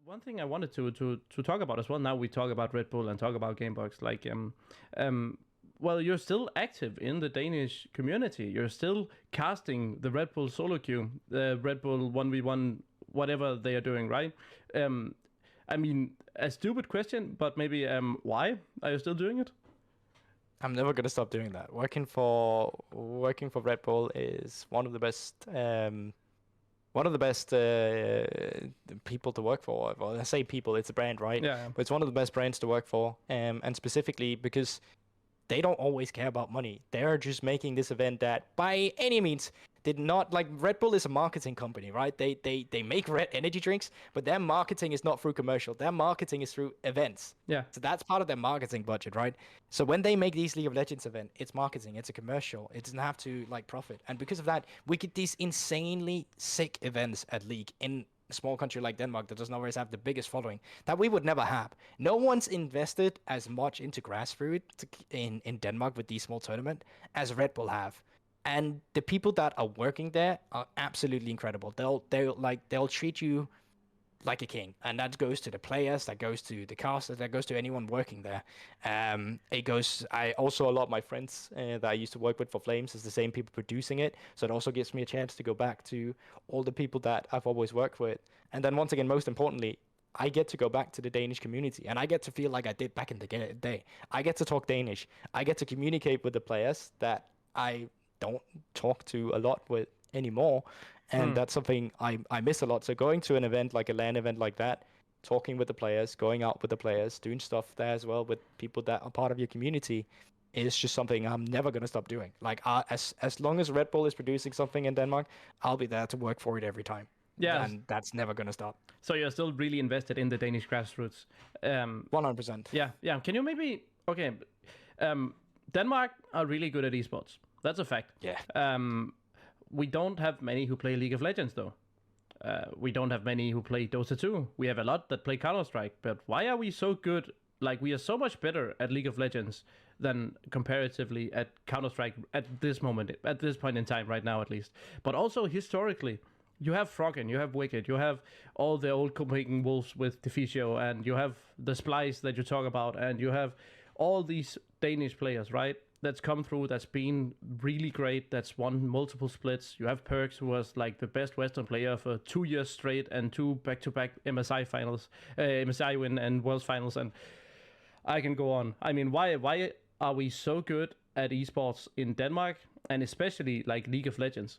one thing I wanted to talk about as well. Now we talk about Red Bull and talk about Gamebox. Well, you're still active in the Danish community. You're still casting the Red Bull solo queue, the Red Bull 1v1, whatever they are doing, right? I mean, a stupid question, but maybe why are you still doing it? I'm never gonna stop doing that. Working for Red Bull is one of the best people to work for. Well, I say people, it's a brand, right? Yeah. But it's one of the best brands to work for, and specifically because they don't always care about money. They're just making this event that by any means did not like Red Bull is a marketing company, right? They make red energy drinks, but their marketing is not through commercial. Their marketing is through events. Yeah. So that's part of their marketing budget, right? So when they make these League of Legends event, it's marketing, it's a commercial. It doesn't have to like profit. And because of that, we get these insanely sick events at League in a small country like Denmark that doesn't always have the biggest following that we would never have. No one's invested as much into Grassroots in Denmark with these small tournament as Red Bull have. And the people that are working there are absolutely incredible. They'll treat you like a king, and that goes to the players, that goes to the casters, that goes to anyone working there. I also, a lot of my friends that I used to work with for Flames is the same people producing it, so it also gives me a chance to go back to all the people that I've always worked with. And then once again, most importantly, I get to go back to the Danish community, and I get to feel like I did back in the day. I get to talk Danish. I get to communicate with the players that I don't talk to a lot with anymore. And that's something I miss a lot. So going to an event like a LAN event like that, talking with the players, going out with the players, doing stuff there as well with people that are part of your community is just something I'm never going to stop doing. Like as long as Red Bull is producing something in Denmark, I'll be there to work for it every time. Yeah. And that's never going to stop. So you're still really invested in the Danish grassroots. 100%. Yeah. Can you maybe Denmark are really good at esports. That's a fact. Yeah. We don't have many who play League of Legends, though. We don't have many who play Dota 2. We have a lot that play Counter-Strike. But why are we so good? Like, we are so much better at League of Legends than comparatively at Counter-Strike at this point in time, right now at least. But also historically, you have Froggen, you have Wicked, you have all the old Copenhagen Wolves with Deficio, and you have the Splice that you talk about, and you have all these Danish players, right? That's come through, that's been really great, that's won multiple splits. You have Perks, who was like the best Western player for 2 years straight and 2 back-to-back MSI finals, MSI win and Worlds finals, and I can go on. I mean, why are we so good at esports in Denmark, and especially like League of Legends?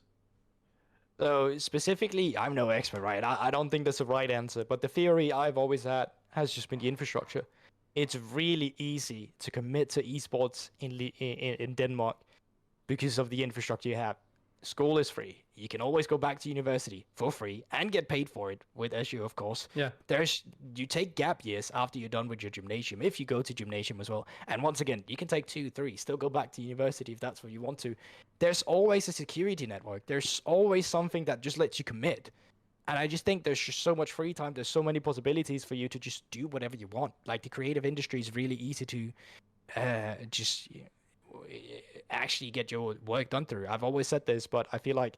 So specifically, I'm no expert, right? I don't think that's the right answer, but the theory I've always had has just been the infrastructure. It's really easy to commit to esports in Denmark because of the infrastructure you have. School is free. You can always go back to university for free and get paid for it with SU, of course. Yeah. You take gap years after you're done with your gymnasium, if you go to gymnasium as well. And once again, you can take 2, 3, still go back to university if that's what you want to. There's always a security network. There's always something that just lets you commit. And I just think there's just so much free time. There's so many possibilities for you to just do whatever you want. Like the creative industry is really easy to actually get your work done through. I've always said this, but I feel like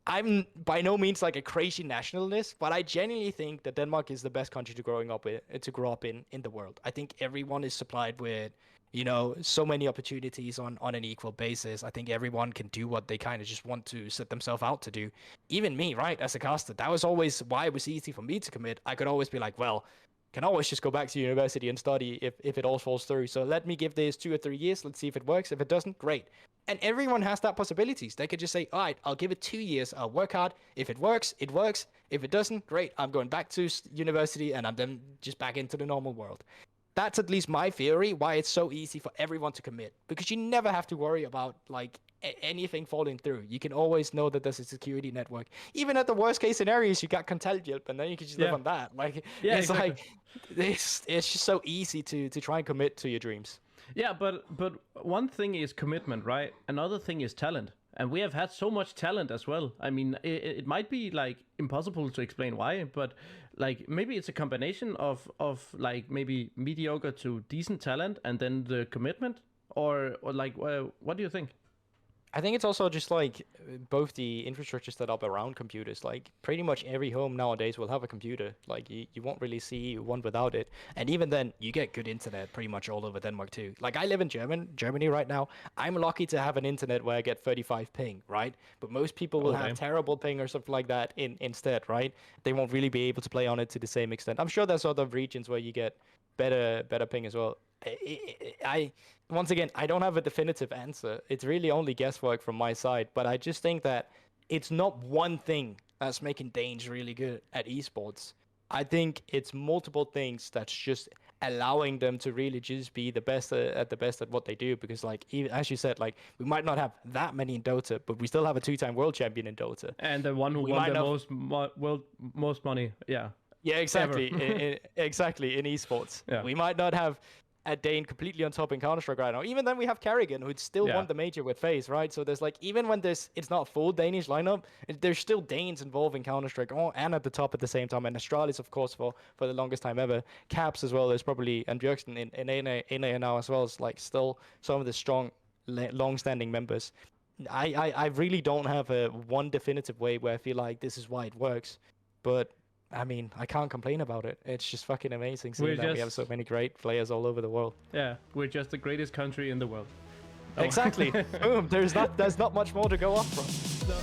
I'm by no means like a crazy nationalist, but I genuinely think that Denmark is the best country to grow up in the world. I think everyone is supplied with, so many opportunities on an equal basis. I think everyone can do what they kind of just want to set themselves out to do. Even me, right, as a caster, that was always why it was easy for me to commit. I could always be like, well, can always just go back to university and study if it all falls through. So let me give this 2 or 3 years. Let's see if it works. If it doesn't, great. And everyone has that possibilities. They could just say, all right, I'll give it 2 years. I'll work hard. If it works, it works. If it doesn't, great. I'm going back to university and I'm then just back into the normal world. That's at least my theory, why it's so easy for everyone to commit. Because you never have to worry about like anything falling through. You can always know that there's a security network. Even at the worst case scenarios, you got Contagion, and then you can just live on that. Like, it's exactly. Like it's just so easy to try and commit to your dreams. Yeah, but one thing is commitment, right? Another thing is talent. And we have had so much talent as well. I mean, it might be like impossible to explain why, but like maybe it's a combination of like maybe mediocre to decent talent and then the commitment, or like what do you think? I think it's also just like both the infrastructure set up around computers. Like pretty much every home nowadays will have a computer. Like you won't really see one without it. And even then, you get good internet pretty much all over Denmark too. Like I live in Germany right now. I'm lucky to have an internet where I get 35 ping, right? But most people will have terrible ping or something like that instead, right? They won't really be able to play on it to the same extent. I'm sure there's other regions where you get better ping as well. I once again, I don't have a definitive answer. It's really only guesswork from my side, but I just think that it's not one thing that's making Danes really good at esports. I think it's multiple things that's just allowing them to really just be the best at what they do. Because like even as you said, like we might not have that many in Dota, but we still have a 2-time world champion in Dota, and the one who won the most money. Yeah. Yeah, exactly. Exactly in esports. Yeah. We might not have a Dane completely on top in Counter-Strike right now. Even then we have Carrigan, who still won the major with FaZe, right? So there's like, even when it's not a full Danish lineup, there's still Danes involved in Counter-Strike and at the top at the same time. And Astralis, of course, for the longest time ever. Caps as well. There's probably, and Björksen in NA now as well, as like still some of the strong, long-standing members. I really don't have a one definitive way where I feel like this is why it works. But I mean, I can't complain about it. It's just fucking amazing seeing that we have so many great players all over the world. Yeah, we're just the greatest country in the world. Exactly. Boom. There's not much more to go off from. No.